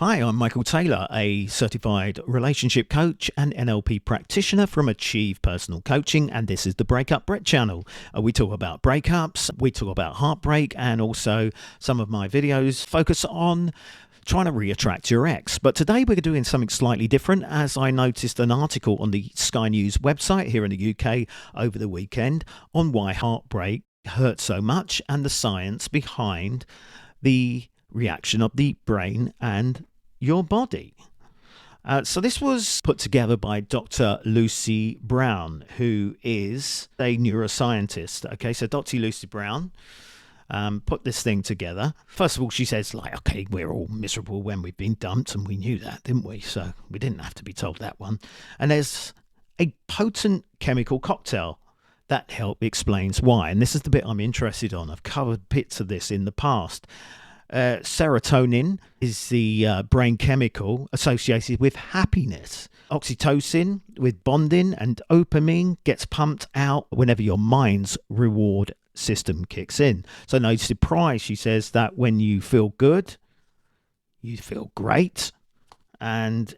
Hi, I'm Michael Taylor, a certified relationship coach and NLP practitioner from Achieve Personal Coaching, and this is the Breakup Brett channel. We talk about breakups, we talk about heartbreak, and also some of my videos focus on trying to reattract your ex. But today we're doing something slightly different, as I noticed an article on the Sky News website here in the UK over the weekend on why heartbreak hurts so much and the science behind the reaction of the brain and your body. So this was put together by Dr. Lucy Brown, who is a neuroscientist. Okay, so Dr. Lucy Brown put this thing together. First of all, she says, okay, we're all miserable when we've been dumped, and we knew that, didn't we? So we didn't have to be told that one. And there's a potent chemical cocktail that explains why. And this is the bit I'm interested on. I've covered bits of this in the past. Serotonin is the brain chemical associated with happiness. Oxytocin with bonding, and dopamine gets pumped out whenever your mind's reward system kicks in. So no surprise, she says, that when you feel good, you feel great, and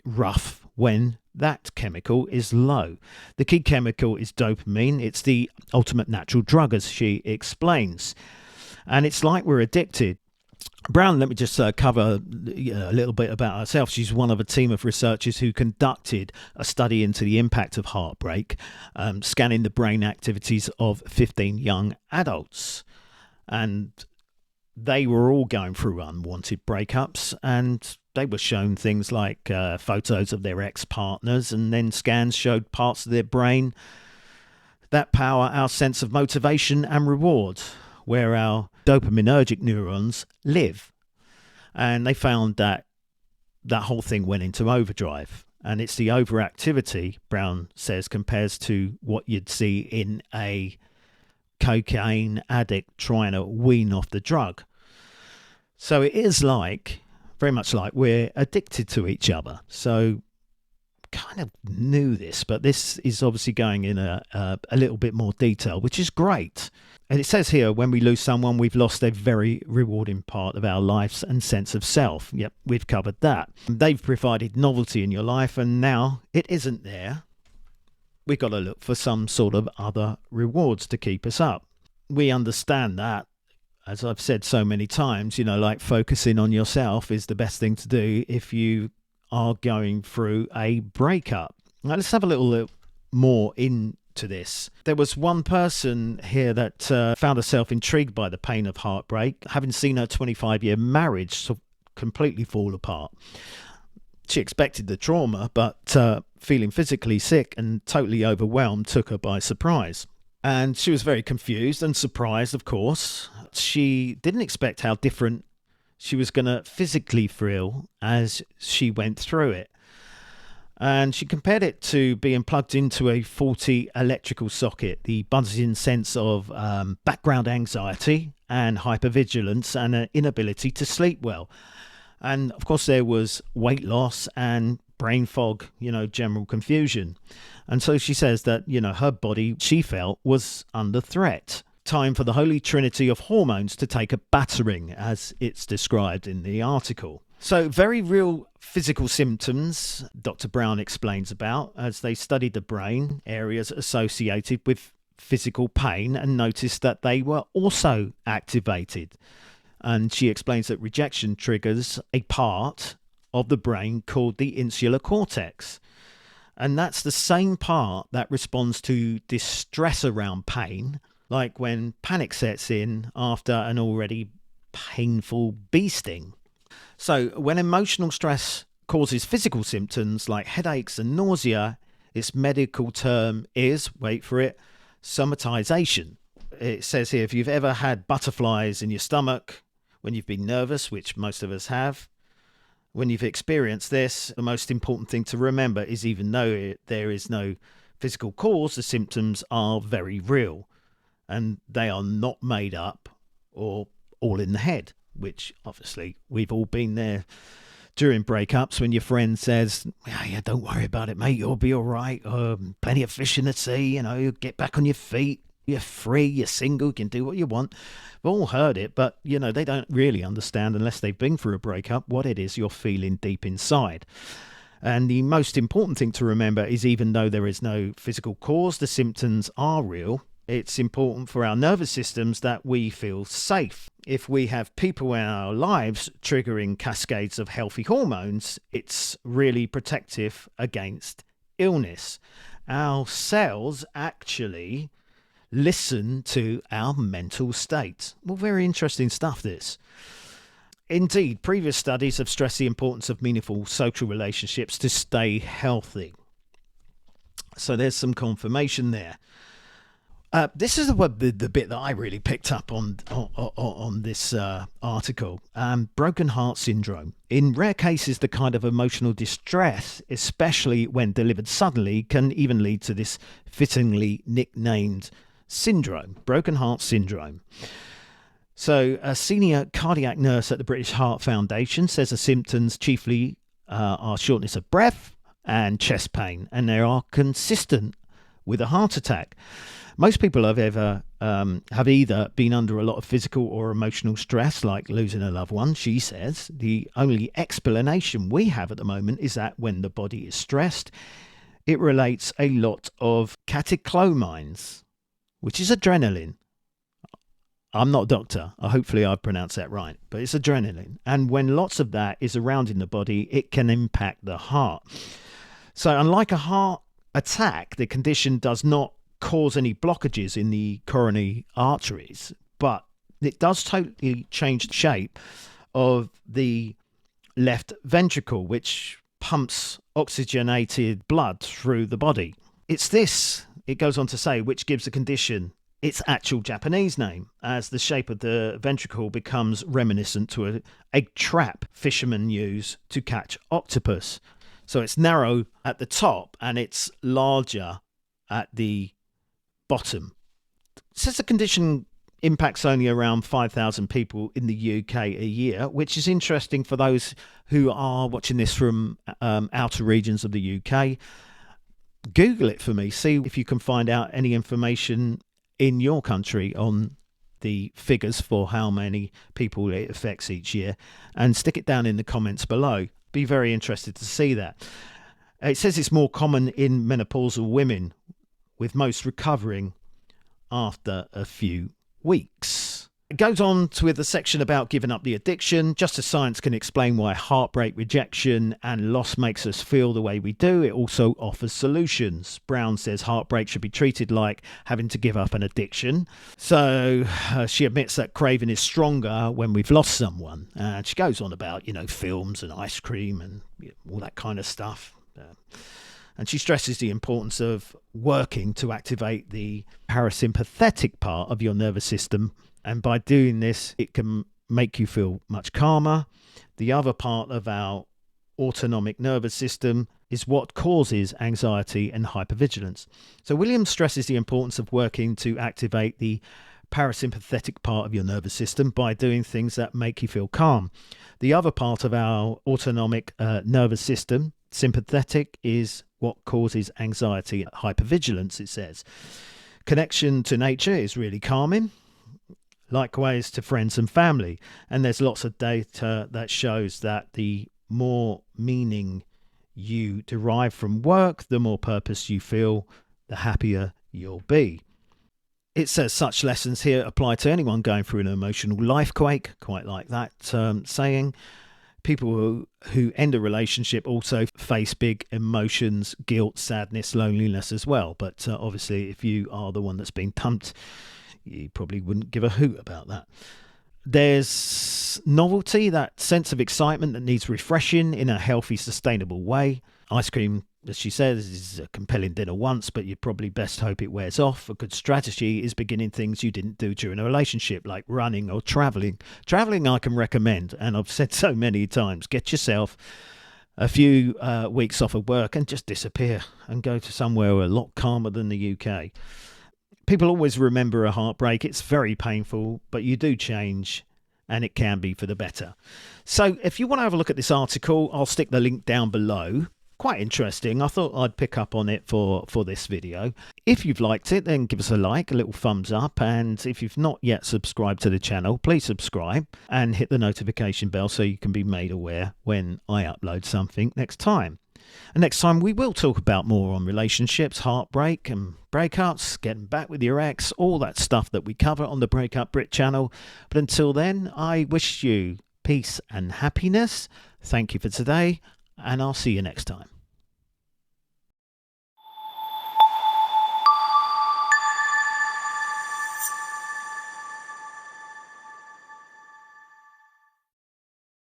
rough when that chemical is low. The key chemical is dopamine. It's the ultimate natural drug, as she explains. And it's like we're addicted. Brown, let me just cover a little bit about herself. She's one of a team of researchers who conducted a study into the impact of heartbreak, scanning the brain activities of 15 young adults. And they were all going through unwanted breakups, and they were shown things like photos of their ex-partners, and then scans showed parts of their brain that power our sense of motivation and reward, where our dopaminergic neurons live. And they found that that whole thing went into overdrive. And it's the overactivity, Brown says, compares to what you'd see in a cocaine addict trying to wean off the drug. So it is very much like we're addicted to each other. So kind of knew this, but this is obviously going in a little bit more detail, which is great. And it says here, when we lose someone, we've lost a very rewarding part of our lives and sense of self. Yep, we've covered that. They've provided novelty in your life, and now it isn't there. We've got to look for some sort of other rewards to keep us up. We understand that, as I've said so many times, like focusing on yourself is the best thing to do if you are going through a breakup. Now let's have a little more into this. There was one person here that found herself intrigued by the pain of heartbreak, having seen her 25-year marriage completely fall apart. She expected the trauma, but feeling physically sick and totally overwhelmed took her by surprise. And she was very confused and surprised, of course. She didn't expect how different she was going to physically feel as she went through it. And she compared it to being plugged into a faulty electrical socket, the buzzing sense of background anxiety and hypervigilance and an inability to sleep well. And of course there was weight loss and brain fog, general confusion. And so she says that, her body, she felt, was under threat. Time for the holy trinity of hormones to take a battering, as it's described in the article. So very real physical symptoms Dr. Brown explains about as they studied the brain areas associated with physical pain and noticed that they were also activated. And she explains that rejection triggers a part of the brain called the insular cortex. And that's the same part that responds to distress around pain, like when panic sets in after an already painful bee sting. So when emotional stress causes physical symptoms like headaches and nausea, its medical term is, wait for it, somatization. It says here, if you've ever had butterflies in your stomach when you've been nervous, which most of us have, when you've experienced this, the most important thing to remember is even though there is no physical cause, the symptoms are very real. And they are not made up or all in the head, which obviously we've all been there during breakups when your friend says, yeah, don't worry about it, mate, you'll be all right. Plenty of fish in the sea, you'll get back on your feet. You're free, you're single, you can do what you want. We've all heard it, but they don't really understand, unless they've been through a breakup, what it is you're feeling deep inside. And the most important thing to remember is, even though there is no physical cause, the symptoms are real. It's important for our nervous systems that we feel safe. If we have people in our lives triggering cascades of healthy hormones, it's really protective against illness. Our cells actually listen to our mental state. Well, very interesting stuff, this. Indeed, previous studies have stressed the importance of meaningful social relationships to stay healthy. So there's some confirmation there. This is the bit that I really picked up on this article. Broken heart syndrome. In rare cases, the kind of emotional distress, especially when delivered suddenly, can even lead to this fittingly nicknamed syndrome, broken heart syndrome. So a senior cardiac nurse at the British Heart Foundation says the symptoms chiefly are shortness of breath and chest pain, and they are consistent with a heart attack. Most people have either been under a lot of physical or emotional stress, like losing a loved one, she says. The only explanation we have at the moment is that when the body is stressed, it relates a lot of catecholamines, which is adrenaline. I'm not a doctor. Hopefully I've pronounced that right. But it's adrenaline. And when lots of that is around in the body, it can impact the heart. So unlike a heart attack, the condition does not cause any blockages in the coronary arteries, but it does totally change the shape of the left ventricle, which pumps oxygenated blood through the body. It's this, it goes on to say, which gives the condition its actual Japanese name, as the shape of the ventricle becomes reminiscent to an egg trap fishermen use to catch octopus. So it's narrow at the top and it's larger at the bottom. It says the condition impacts only around 5,000 people in the UK a year, which is interesting for those who are watching this from outer regions of the UK. Google it for me, see if you can find out any information in your country on the figures for how many people it affects each year, and stick it down in the comments below. Be very interested to see that. It says it's more common in menopausal women, with most recovering after a few weeks. It goes on with a section about giving up the addiction. Just as science can explain why heartbreak, rejection and loss makes us feel the way we do, it also offers solutions. Brown says heartbreak should be treated like having to give up an addiction. So she admits that craving is stronger when we've lost someone. And she goes on about, films and ice cream and all that kind of stuff. And she stresses the importance of working to activate the parasympathetic part of your nervous system. And by doing this, it can make you feel much calmer. The other part of our autonomic nervous system is what causes anxiety and hypervigilance. So Williams stresses the importance of working to activate the parasympathetic part of your nervous system by doing things that make you feel calm. The other part of our autonomic nervous system, sympathetic, is what causes anxiety and hypervigilance, it says. Connection to nature is really calming. Likewise to friends and family. And there's lots of data that shows that the more meaning you derive from work, the more purpose you feel, the happier you'll be. It says such lessons here apply to anyone going through an emotional life quake, quite like that saying. People who end a relationship also face big emotions, guilt, sadness, loneliness as well. But obviously, if you are the one that's been dumped, you probably wouldn't give a hoot about that. There's novelty, that sense of excitement that needs refreshing in a healthy, sustainable way. Ice cream, as she says, is a compelling dinner once, but you probably best hope it wears off. A good strategy is beginning things you didn't do during a relationship, like running or traveling. Traveling I can recommend, and I've said so many times, get yourself a few weeks off of work and just disappear and go to somewhere a lot calmer than the UK. People always remember a heartbreak. It's very painful, but you do change, and it can be for the better. So if you want to have a look at this article, I'll stick the link down below. quite interesting. I thought I'd pick up on it for this video. If you've liked it, then give us a like, a little thumbs up, and if you've not yet subscribed to the channel, please subscribe and hit the notification bell so you can be made aware when I upload something next time. And next time we will talk about more on relationships, heartbreak and breakups, getting back with your ex, all that stuff that we cover on the Breakup Brit channel. But until then, I wish you peace and happiness. Thank you for today, and I'll see you next time.